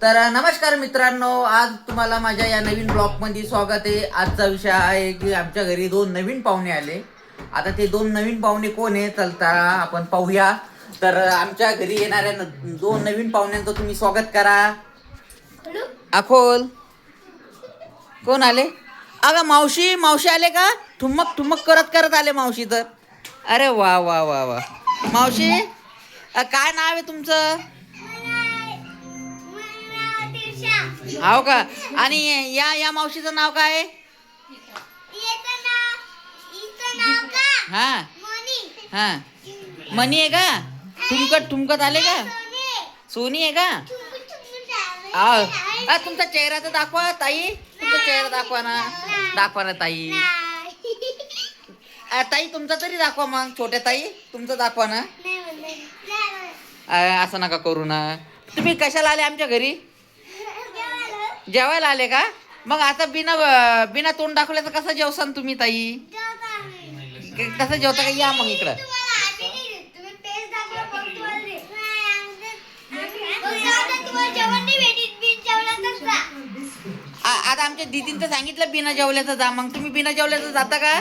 तर नमस्कार मित्रांनो, आज तुम्हाला माझ्या या नवीन ब्लॉगमध्ये स्वागत आहे. आजचा विषय आहे की आमच्या घरी दोन नवीन पाहुणे आले. आता ते दोन नवीन पाहुणे कोण आहे चलता आपण पाहूया. तर आमच्या घरी येणाऱ्या दोन नवीन पाहुण्यांचं तुम्ही स्वागत करा. अकोल कोण आले? अगं मावशी मावशी आले का? ठुमक ठुमक करत करत आले मावशी तर. अरे वा वा वा वा मावशी, काय नाव आहे तुमचं? हाव का? आणि या मावशीचं नाव काय आहे? हा हा मनी आहे का? ठुमकत ठुमकत आले का? सोनी आहे का? तुमचा चेहरा तर दाखवा ताई, तुमचा चेहरा दाखवा ना ताई. ताई तुमचा तरी दाखवा मग, छोट्या ताई तुमचा दाखवा ना. असं नका करू ना. तुम्ही कशाला आले आमच्या घरी? जेवायला आले का? मग आता बिना तोंड दाखवल्याचं कसं जेवसान तुम्ही ताई? कसं जेवता का? या मग इकडं. आता आमच्या दीदीनं सांगितलं बिना जेवल्याचं जा, मग तुम्ही बिना जेवल्याचं जाता का?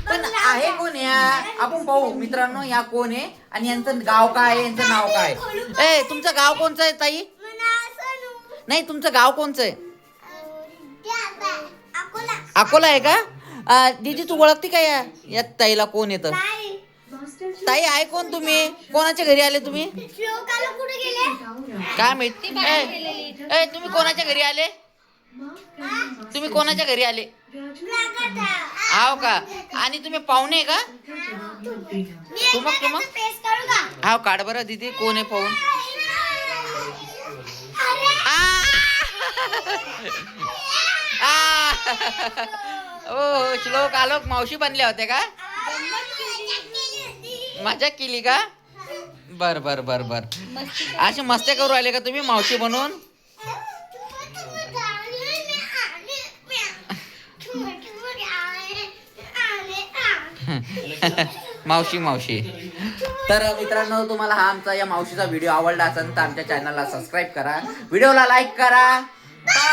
पण आहे कोण या? आपण पाहू मित्रांनो, या कोण आहे आणि यांचं गाव काय आहे, यांचं नाव काय? तुमचं गाव कोणचं आहे ताई? नाही, तुमचं गाव कोणचं आहे? अकोला आहे का? दीदी तू ओळखते का या ताईला? कोण येतं? ताई आहे कोण? तुम्ही कोणाच्या घरी आले तुम्ही? काय माहिती? तुम्ही कोणाच्या घरी आले? तुम्ही कोणाच्या घरी आले? हाव का? आणि तुम्ही पाहुणे का? तुम्ही हाव काढ बरं दीदी, कोण आहे पाहून. ओ श्लोक आलोक मावशी बनल्या होत्या का? मजा केली का? बर बर बर बर. असे मस्त्या करू आले का तुम्ही मावशी बनून? मावशी मावशी. तर मित्रांनो, तुम्हाला हा आमचा या मावशीचा व्हिडिओ आवडला असेल तर आमच्या चॅनलला सबस्क्राईब करा, व्हिडिओला लाईक करा. बाय.